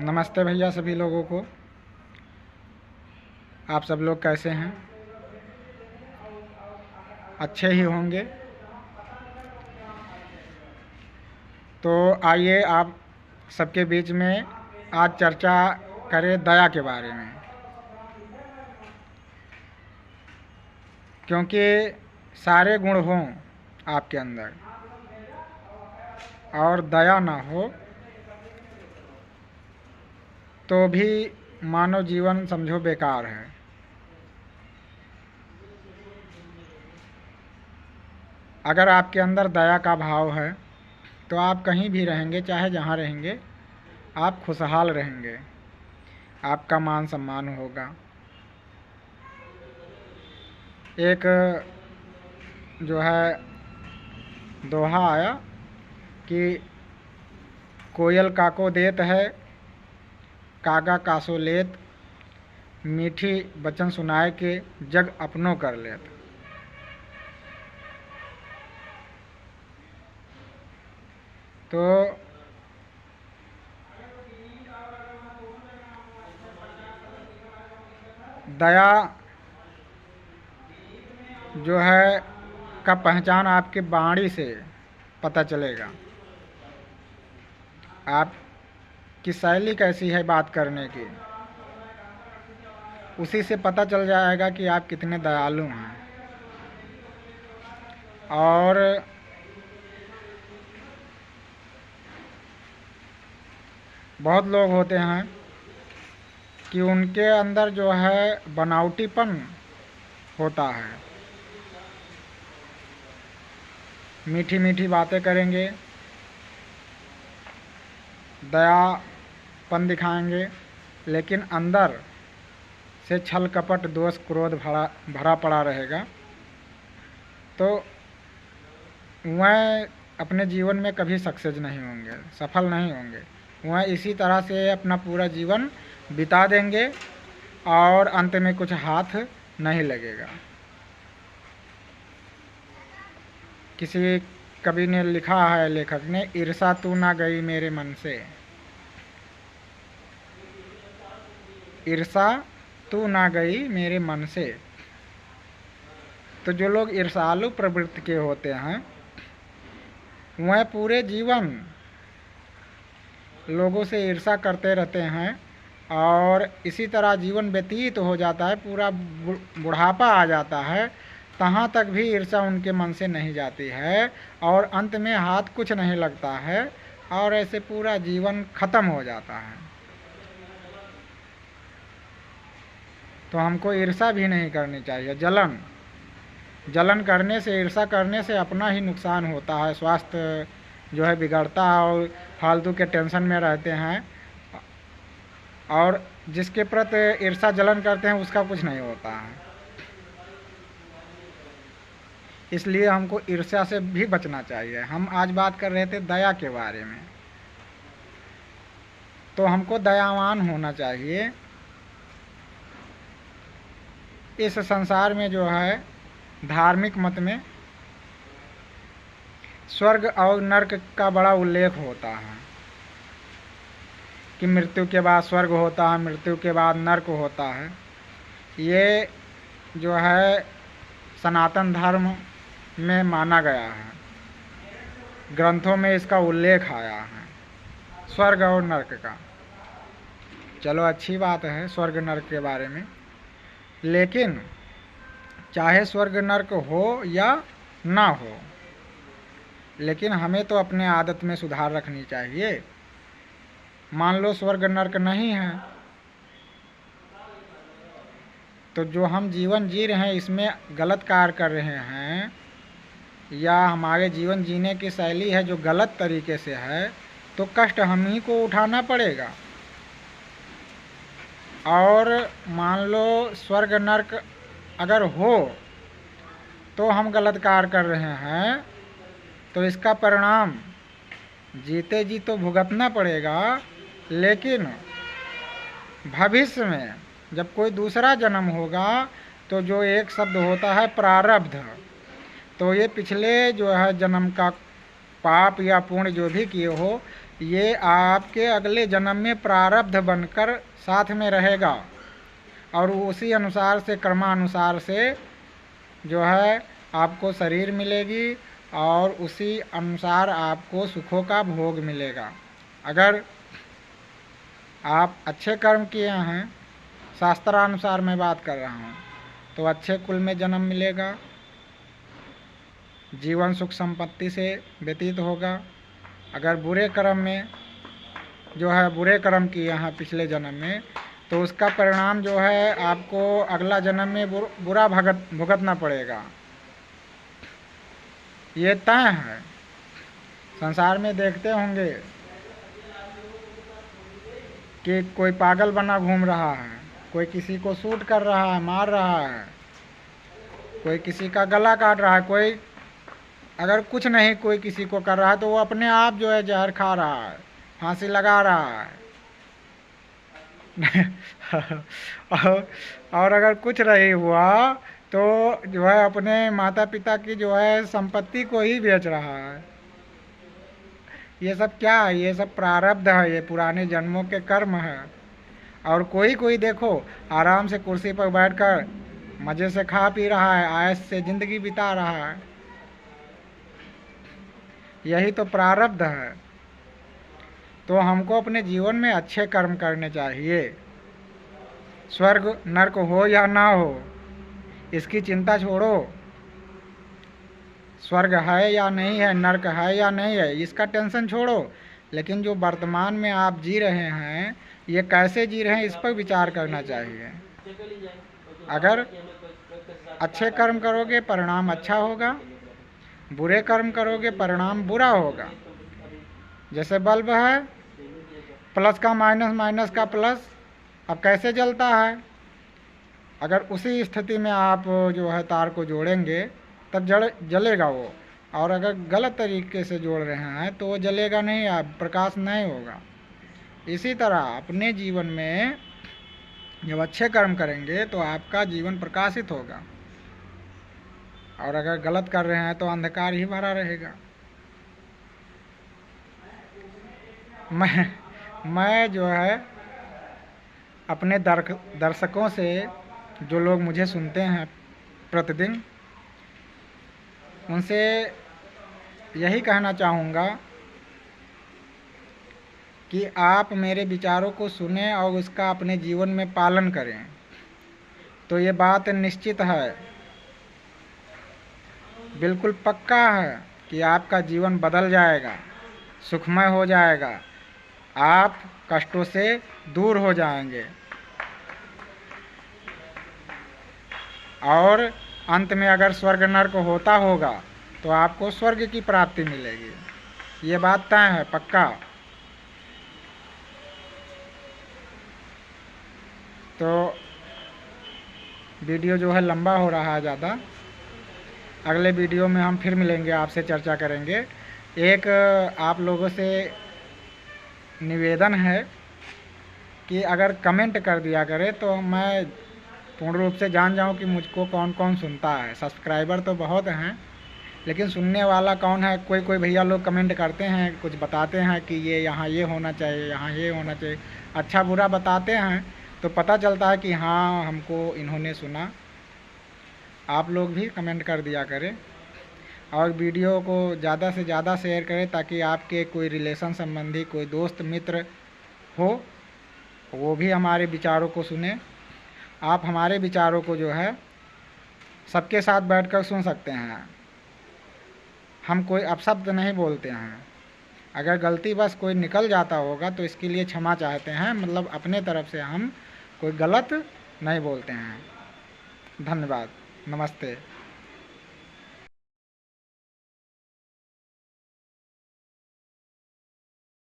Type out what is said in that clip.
नमस्ते भैया सभी लोगों को। आप सब लोग कैसे हैं? अच्छे ही होंगे। तो आइए आप सबके बीच में आज चर्चा करें दया के बारे में, क्योंकि सारे गुण हों आपके अंदर और दया ना हो तो भी मानव जीवन समझो बेकार है। अगर आपके अंदर दया का भाव है तो आप कहीं भी रहेंगे, चाहे जहाँ रहेंगे, आप खुशहाल रहेंगे, आपका मान सम्मान होगा। एक जो है दोहा आया कि कोयल काको देत है, कागा कासो लेत, मीठी बचन सुनाए के जग अपनों कर लेत। तो दया जो है का पहचान आपके वाणी से पता चलेगा। आपकी शैली कैसी है बात करने की, उसी से पता चल जाएगा कि आप कितने दयालु हैं। और बहुत लोग होते हैं कि उनके अंदर जो है बनावटीपन होता है, मीठी मीठी बातें करेंगे, दयापन दिखाएंगे, लेकिन अंदर से छल कपट दोष क्रोध भरा पड़ा रहेगा। तो वह अपने जीवन में कभी सक्सेस नहीं होंगे, सफल नहीं होंगे। वह इसी तरह से अपना पूरा जीवन बिता देंगे और अंत में कुछ हाथ नहीं लगेगा। किसी कवि ने लिखा है, लेखक ने, ईर्षा तू ना गई मेरे मन से, ईर्षा तू ना गई मेरे मन से। तो जो लोग ईर्षालु प्रवृत्ति के होते हैं वह पूरे जीवन लोगों से ईर्षा करते रहते हैं और इसी तरह जीवन व्यतीत हो जाता है, पूरा बुढ़ापा आ जाता है, तहाँ तक भी ईर्षा उनके मन से नहीं जाती है और अंत में हाथ कुछ नहीं लगता है और ऐसे पूरा जीवन खत्म हो जाता है। तो हमको ईर्षा भी नहीं करनी चाहिए। जलन करने से, ईर्षा करने से अपना ही नुकसान होता है, स्वास्थ्य जो है बिगड़ता है और फालतू के टेंशन में रहते हैं। और जिसके प्रति ईर्षा जलन करते हैं उसका कुछ नहीं होता है। इसलिए हमको ईर्ष्या से भी बचना चाहिए। हम आज बात कर रहे थे दया के बारे में, तो हमको दयावान होना चाहिए। इस संसार में जो है धार्मिक मत में स्वर्ग और नरक का बड़ा उल्लेख होता है कि मृत्यु के बाद स्वर्ग होता है, मृत्यु के बाद नरक होता है। ये जो है सनातन धर्म में माना गया है, ग्रंथों में इसका उल्लेख आया है, स्वर्ग और नरक का। चलो अच्छी बात है स्वर्ग नरक के बारे में, लेकिन चाहे स्वर्ग नरक हो या ना हो, लेकिन हमें तो अपने आदत में सुधार रखनी चाहिए। मान लो स्वर्ग नरक नहीं है, तो जो हम जीवन जी रहे हैं इसमें गलत कार्य कर रहे हैं या हमारे जीवन जीने की शैली है जो गलत तरीके से है, तो कष्ट हम ही को उठाना पड़ेगा। और मान लो स्वर्ग नरक अगर हो तो हम गलत कार्य कर रहे हैं, तो इसका परिणाम जीते जी तो भुगतना पड़ेगा, लेकिन भविष्य में जब कोई दूसरा जन्म होगा तो जो एक शब्द होता है प्रारब्ध, तो ये पिछले जो है जन्म का पाप या पुण्य जो भी किए हो, ये आपके अगले जन्म में प्रारब्ध बनकर साथ में रहेगा और उसी अनुसार से कर्मानुसार से जो है आपको शरीर मिलेगी और उसी अनुसार आपको सुखों का भोग मिलेगा। अगर आप अच्छे कर्म किए हैं, शास्त्रानुसार मैं बात कर रहा हूँ, तो अच्छे कुल में जन्म मिलेगा, जीवन सुख संपत्ति से व्यतीत होगा। अगर बुरे कर्म में जो है बुरे कर्म किए हैं पिछले जन्म में, तो उसका परिणाम जो है आपको अगला जन्म में बुरा भुगतना पड़ेगा। ये तय है। संसार में देखते होंगे कि कोई पागल बना घूम रहा है, कोई किसी को शूट कर रहा है, मार रहा है, कोई किसी का गला काट रहा है, कोई अगर कुछ नहीं कोई किसी को कर रहा है तो वो अपने आप जो है जहर खा रहा है, फांसी लगा रहा है। और अगर कुछ नहीं हुआ तो जो है अपने माता पिता की जो है संपत्ति को ही बेच रहा है। ये सब क्या है? ये सब प्रारब्ध है, ये पुराने जन्मों के कर्म है। और कोई देखो आराम से कुर्सी पर बैठकर मज़े से खा पी रहा है, आयश से ज़िंदगी बिता रहा है। यही तो प्रारब्ध है। तो हमको अपने जीवन में अच्छे कर्म करने चाहिए। स्वर्ग नरक हो या ना हो, इसकी चिंता छोड़ो। स्वर्ग है या नहीं है, नरक है या नहीं है, इसका टेंशन छोड़ो। लेकिन जो वर्तमान में आप जी रहे हैं, ये कैसे जी रहे हैं, इस पर विचार करना चाहिए। अगर अच्छे कर्म करोगे परिणाम अच्छा होगा, बुरे कर्म करोगे परिणाम बुरा होगा। जैसे बल्ब है, प्लस का माइनस, माइनस का प्लस, अब कैसे जलता है? अगर उसी स्थिति में आप जो है तार को जोड़ेंगे तब जलेगा वो, और अगर गलत तरीके से जोड़ रहे हैं तो वो जलेगा नहीं, आप प्रकाश नहीं होगा। इसी तरह अपने जीवन में जब अच्छे कर्म करेंगे तो आपका जीवन प्रकाशित होगा, और अगर गलत कर रहे हैं तो अंधकार ही भरा रहेगा। मैं जो है अपने दर्शकों से, जो लोग मुझे सुनते हैं प्रतिदिन, उनसे यही कहना चाहूँगा कि आप मेरे विचारों को सुनें और उसका अपने जीवन में पालन करें। तो ये बात निश्चित है, बिल्कुल पक्का है कि आपका जीवन बदल जाएगा, सुखमय हो जाएगा, आप कष्टों से दूर हो जाएंगे और अंत में अगर स्वर्ग नरक होता होगा तो आपको स्वर्ग की प्राप्ति मिलेगी। ये बात तय है, पक्का। तो वीडियो जो है लंबा हो रहा है ज़्यादा। अगले वीडियो में हम फिर मिलेंगे, आपसे चर्चा करेंगे। एक आप लोगों से निवेदन है कि अगर कमेंट कर दिया करे तो मैं पूर्ण रूप से जान जाऊं कि मुझको कौन कौन सुनता है। सब्सक्राइबर तो बहुत हैं, लेकिन सुनने वाला कौन है? कोई भैया लोग कमेंट करते हैं, कुछ बताते हैं कि ये यहाँ ये होना चाहिए, यहाँ ये होना चाहिए, अच्छा बुरा बताते हैं, तो पता चलता है कि हाँ हमको इन्होंने सुना। आप लोग भी कमेंट कर दिया करें और वीडियो को ज़्यादा से ज़्यादा शेयर करें, ताकि आपके कोई रिलेशन संबंधी, कोई दोस्त मित्र हो, वो भी हमारे विचारों को सुने। आप हमारे विचारों को जो है सबके साथ बैठकर सुन सकते हैं। हम कोई अपशब्द नहीं बोलते हैं। अगर गलती बस कोई निकल जाता होगा तो इसके लिए क्षमा चाहते हैं, मतलब अपने तरफ से हम कोई गलत नहीं बोलते हैं। धन्यवाद, नमस्ते।